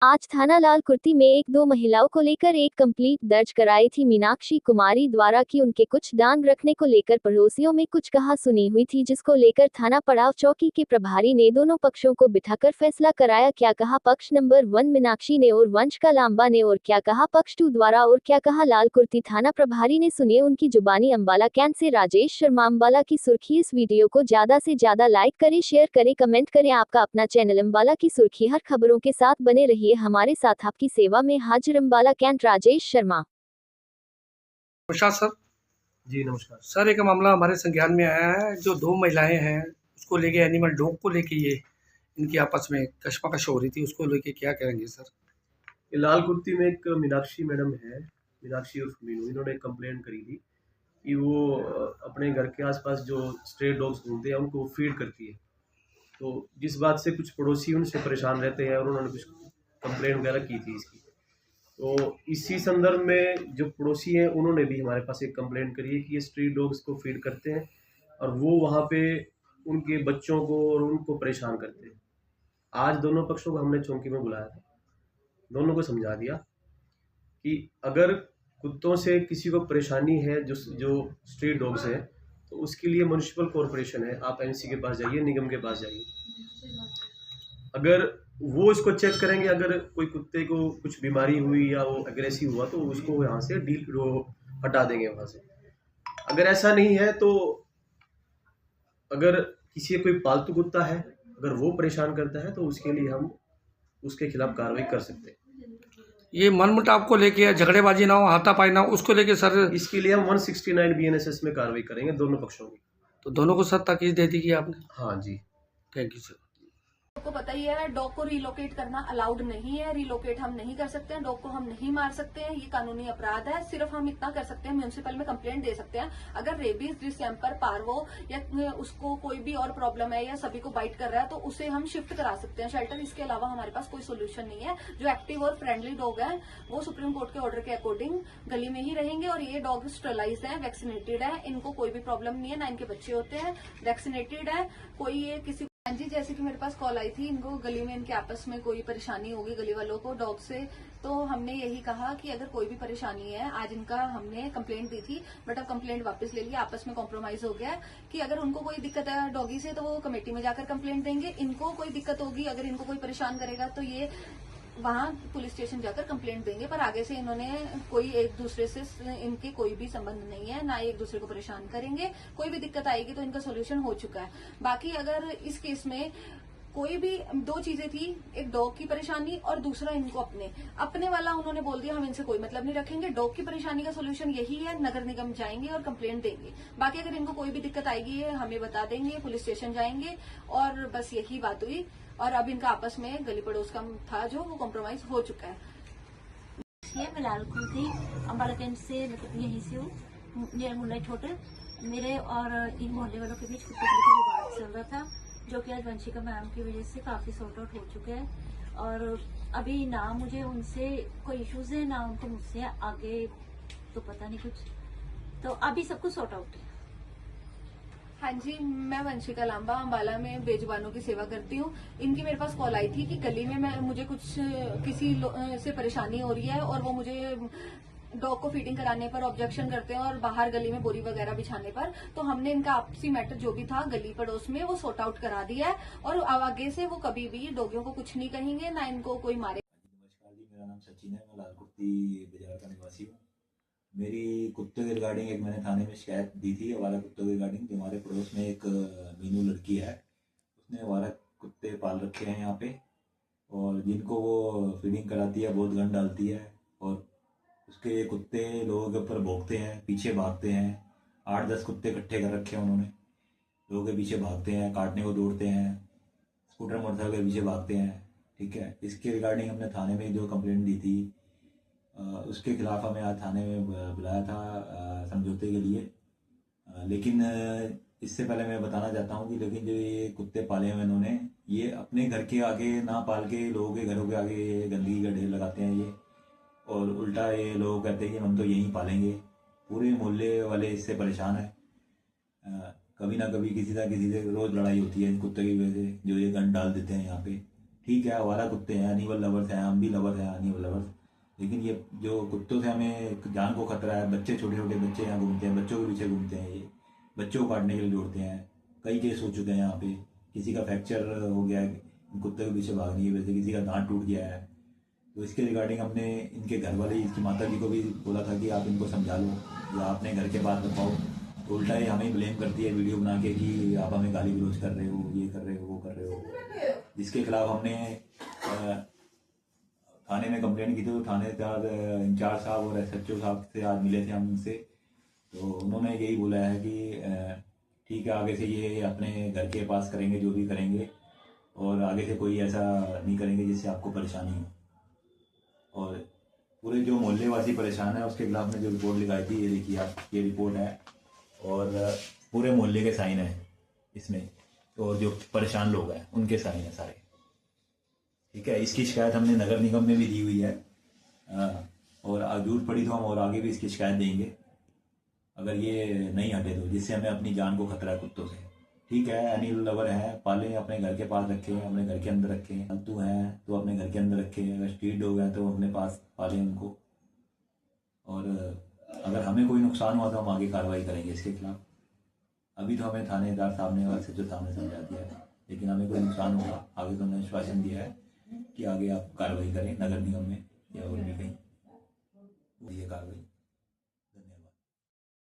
आज थाना लाल कुर्ती में एक दो महिलाओं को लेकर एक कंप्लेंट दर्ज कराई थी मीनाक्षी कुमारी द्वारा कि उनके कुछ दान रखने को लेकर पड़ोसियों में कुछ कहा सुनी हुई थी, जिसको लेकर थाना पड़ाव चौकी के प्रभारी ने दोनों पक्षों को बिठाकर फैसला कराया। क्या कहा पक्ष नंबर 1 मीनाक्षी ने और वंश का लांबा ने, और क्या कहा पक्ष 2 द्वारा, और क्या कहा लाल कुर्ती थाना प्रभारी ने, सुनिए उनकी जुबानी। अंबाला कैंट से राजेश शर्मा। अंबाला की सुर्खी। इस वीडियो को ज्यादा से ज्यादा लाइक करें, शेयर करें, कमेंट करें। आपका अपना चैनल अंबाला की सुर्खी, हर खबरों के साथ बने रहिए हमारे साथ। आपकी सेवा में हाजिर अंबाला कैंट राजेश शर्मा। नमस्कार सर। जी नमस्कार सर, एक मामला हमारे संज्ञान में आया है, जो दो महिलाएं हैं उसको लेके, एनिमल डॉग को लेके ये इनकी आपस में कशमकश हो रही थी, उसको लेके क्या कहेंगे सर? ये लाल कुर्ती में एक मीनाक्षी मैडम है, मीनाक्षी उर्फ मीनू, इन्होंने एक कंप्लेंट करी थी कि वो अपने घर के आसपास जो स्ट्रे डॉग्स घूमते हैं उनको फीड करती है। तो जिस बात से कुछ पड़ोसी उनसे परेशान रहते हैं और उन्होंने कुछ कंप्लेंट वगैरह की थी इसकी। तो इसी संदर्भ में जो पड़ोसी हैं उन्होंने भी हमारे पास एक कंप्लेंट करी है कि ये स्ट्रीट डॉग्स को फीड करते हैं और वो वहाँ पे उनके बच्चों को और उनको परेशान करते हैं। आज दोनों पक्षों को हमने चौकी में बुलाया था, दोनों को समझा दिया कि अगर कुत्तों से किसी को परेशानी है, जो जो स्ट्रीट डॉग्स हैं, तो उसके लिए म्युनिसिपल कॉरपोरेशन है, आप एमसी के पास जाइए, निगम के पास जाइए। अगर वो इसको चेक करेंगे, अगर कोई कुत्ते को कुछ बीमारी हुई या वो एग्रेसिव हुआ तो उसको यहाँ से हटा देंगे वहाँ से। अगर ऐसा नहीं है तो अगर किसी कोई पालतू कुत्ता है, अगर वो परेशान करता है तो उसके लिए हम उसके खिलाफ कार्रवाई कर सकते हैं। ये मनमुटाव को लेके या झगड़ेबाजी ना हो, हाथापाई ना हो, उसको लेके सर? इसके लिए हम 169 बीएनएसएस में कार्रवाई करेंगे दोनों पक्षों की। तो दोनों को सर ताकीद दे दी कि आपने? हाँ जी। Thank you sir. आपको पता ही है, डॉग को रिलोकेट करना अलाउड नहीं है। रिलोकेट हम नहीं कर सकते हैं, डॉग को हम नहीं मार सकते हैं, ये कानूनी अपराध है। सिर्फ हम इतना कर सकते हैं, म्यूनिसिपल में कंप्लेंट दे सकते हैं। अगर रेबीज, डिस्टेम्पर, पार्वो या उसको कोई भी और प्रॉब्लम है या सभी को बाइट कर रहा है तो उसे हम शिफ्ट करा सकते हैं शेल्टर। इसके अलावा हमारे पास कोई सोल्यूशन नहीं है। जो एक्टिव और फ्रेंडली डॉग है वो सुप्रीम कोर्ट के ऑर्डर के अकॉर्डिंग गली में ही रहेंगे। और ये डॉग स्टरलाइज्ड है, वैक्सीनेटेड है, इनको कोई भी प्रॉब्लम नहीं है, ना इनके बच्चे होते हैं, वैक्सीनेटेड है। कोई ये किसी हाँ जी, जैसे कि मेरे पास कॉल आई थी, इनको गली में इनके आपस में कोई परेशानी होगी गली वालों को डॉग से, तो हमने यही कहा कि अगर कोई भी परेशानी है, आज इनका हमने कंप्लेंट दी थी बट अब कंप्लेंट वापस ले ली, आपस में कॉम्प्रोमाइज हो गया है कि अगर उनको कोई दिक्कत है डॉगी से तो वो कमेटी में जाकर कंप्लेंट देंगे। इनको कोई दिक्कत होगी, अगर इनको कोई परेशान करेगा तो ये वहां पुलिस स्टेशन जाकर कंप्लेंट देंगे। पर आगे से इन्होंने कोई एक दूसरे से इनके कोई भी संबंध नहीं है, ना एक दूसरे को परेशान करेंगे। कोई भी दिक्कत आएगी तो इनका सोल्यूशन हो चुका है। बाकी अगर इस केस में कोई भी दो चीजें थी, एक डॉग की परेशानी और दूसरा इनको अपने वाला उन्होंने बोल दिया हम इनसे कोई मतलब नहीं रखेंगे। डॉग की परेशानी का सोल्यूशन यही है, नगर निगम जाएंगे और कंप्लेंट देंगे। बाकी अगर इनको कोई भी दिक्कत आएगी है हमें बता देंगे, पुलिस स्टेशन जाएंगे और बस यही बात हुई। और अब इनका आपस में गली पड़ोस का था जो वो कॉम्प्रोमाइज हो चुका है। मैं लाल कुर्ती अंबाला कैंट से, मतलब यहीं से हूँ। मेरा मुन्ना छोटे, मेरे और इन मोहल्ले वालों के बीच कुत्ते का विवाद चल रहा था, जो कि आज वंशिका मैम की वजह से काफी सॉर्ट आउट हो चुका है। और अभी ना मुझे उनसे कोई इश्यूज है, ना उनको मुझसे आगे तो पता नहीं कुछ, तो अभी सब कुछ सॉर्ट आउट है। हाँ जी, मैं वंशिका लांबा अंबाला में बेजुबानों की सेवा करती हूँ। इनकी मेरे पास कॉल आई थी कि गली में मुझे कुछ किसी से परेशानी हो रही है और वो मुझे डॉग को फीडिंग कराने पर ऑब्जेक्शन करते हैं और बाहर गली में बोरी वगैरह बिछाने पर। तो हमने इनका आपसी मैटर जो भी था गली पड़ोस में वो सॉर्ट आउट करा दिया है और आगे से वो कभी भी डॉगियों को कुछ नहीं कहेंगे, ना इनको कोई मारे। नमस्कार जी, मेरा नाम सचिन है, मैं लाल कुर्ती बाजार का निवासी हूँ। मेरी कुत्ते के रिगार्डिंग एक मैंने थाने में शिकायत दी थी, आवारा कुत्तों के रिगार्डिंग। जो हमारे पड़ोस में एक मीनू लड़की है, उसने आवारा कुत्ते पाल रखे हैं यहाँ पे, और जिनको वो फीडिंग कराती है, बहुत गंद डालती है, और उसके कुत्ते लोगों के ऊपर भौंकते हैं, पीछे भागते हैं। 8-10 कुत्ते इकट्ठे कर रखे हैं उन्होंने, लोगों के पीछे भागते हैं, काटने को दौड़ते हैं, स्कूटर मोटरसाइकिल के पीछे भागते हैं। ठीक है, इसके रिगार्डिंग हमने थाने में जो कंप्लेंट दी थी, उसके खिलाफ हमें आज थाने में बुलाया था समझौते के लिए। लेकिन इससे पहले मैं बताना चाहता हूँ कि लेकिन जो ये कुत्ते पाले हुए इन्होंने, ये अपने घर के आगे ना पाल के लोगों के घरों के आगे ये गंदगी का ढेर लगाते हैं ये, और उल्टा ये लोग कहते हैं कि हम तो यहीं पालेंगे। पूरे मोहल्ले वाले इससे परेशान हैं। कभी ना कभी किसी से रोज़ लड़ाई होती है इन कुत्ते की वजह से, जो ये गंद डाल देते हैं यहाँ पे। ठीक है, आवारा कुत्ते हैं, एनिमल लवर्स हैं, हम भी लवर्स हैं एनिमल लवर्स, लेकिन ये जो कुत्तों से हमें जान को खतरा है। बच्चे, छोटे छोटे बच्चे यहाँ घूमते हैं, बच्चों के पीछे घूमते हैं, ये बच्चों को काटने के लिए दौड़ते हैं। कई केस हो चुके हैं यहाँ पे, किसी का फ्रैक्चर हो गया है कुत्ते के पीछे भागने की वजह से, किसी का दांत टूट गया है। तो इसके रिगार्डिंग हमने इनके घर वाले, इसकी माता जी को भी बोला था कि आप इनको समझा लो या अपने घर के पास रखवाओ। तो उल्टा ही हमें ब्लेम करती है वीडियो बना के कि आप हमें गाली गलौज कर रहे हो, ये कर रहे हो, वो कर रहे हो, जिसके खिलाफ हमने थाने में कंप्लेंट की थी। तो थाने के इंचार्ज साहब और SHO साहब से आज मिले थे हम उनसे, तो उन्होंने यही बोला है कि ठीक है, आगे से ये अपने घर के पास करेंगे जो भी करेंगे, और आगे से कोई ऐसा नहीं करेंगे जिससे आपको परेशानी हो। और पूरे जो मोहल्ले वासी परेशान है उसके खिलाफ में जो रिपोर्ट लिखाई थी, ये देखिए आप, ये रिपोर्ट है और पूरे मोहल्ले के साइन है इसमें, और जो परेशान लोग हैं उनके साइन है सारे। ठीक है, इसकी शिकायत हमने नगर निगम में भी दी हुई है, और जरूरत पड़ी तो हम और आगे भी इसकी शिकायत देंगे अगर ये नहीं हटे तो, जिससे हमें अपनी जान को खतरा है कुत्तों से। ठीक है, एनिमल लवर हैं, पालें, अपने घर के पास रखें, अपने घर के अंदर रखें। पालतू हैं तो अपने घर के अंदर रखें, अगर स्ट्रीट डॉग हैं तो अपने पास पालें उनको, और अगर हमें कोई नुकसान हुआ तो हम आगे कार्रवाई करेंगे इसके खिलाफ। अभी तो हमें थानेदार साहब ने और SHO साहब ने समझा दिया है, लेकिन हमें कोई नुकसान होगा आगे तो उन्होंने आश्वासन दिया है कि आगे आप कार्रवाई करें नगर निगम में या और भी कहीं, ये कार्रवाई।